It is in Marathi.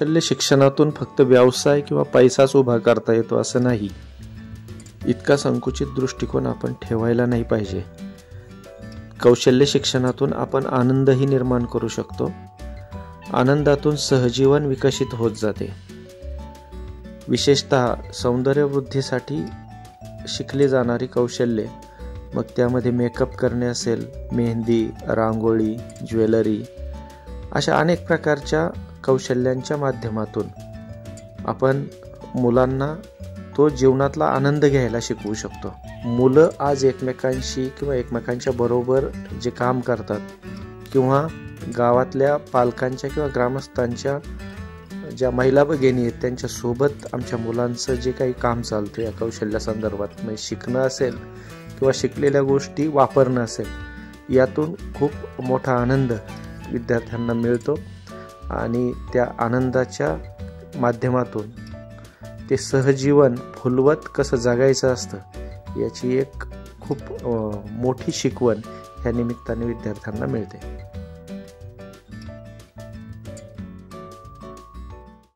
कौशल्य शिक्षणातून फक्त व्यवसाय किंवा पैसाच उभा करता येतो असं नाही. इतका संकुचित दृष्टिकोन आपण ठेवायला नाही पाहिजे. कौशल्य शिक्षणातून आपण आनंदही निर्माण करू शकतो. आनंदातून सहजीवन विकसित होत जाते. विशेषतः सौंदर्यवृद्धीसाठी शिकली जाणारी कौशल्ये, मग त्यामध्ये मेकअप करणे असेल, मेहंदी, रांगोळी, ज्वेलरी, अशा अनेक प्रकारच्या कौशल्यांच्या माध्यमातून आपण मुलांना तो जीवनातला आनंद घ्यायला शिकवू शकतो. मुलं आज एकमेकांशी किंवा एकमेकांच्या बरोबर जे काम करतात किंवा गावातल्या पालकांच्या किंवा ग्रामस्थांच्या ज्या महिला भगिनी आहेत त्यांच्यासोबत आमच्या मुलांचं जे काही काम चालतं या कौशल्यासंदर्भात, म्हणजे शिकणं असेल किंवा शिकलेल्या गोष्टी वापरणं असेल, यातून खूप मोठा आनंद विद्यार्थ्यांना मिळतो आणि त्या आनंदाच्या माध्यमातून ते सहजीवन फुलवत कसं जगायचं असतं याची एक खूप मोठी शिकवण ह्या निमित्ताने विद्यार्थ्यांना मिळते.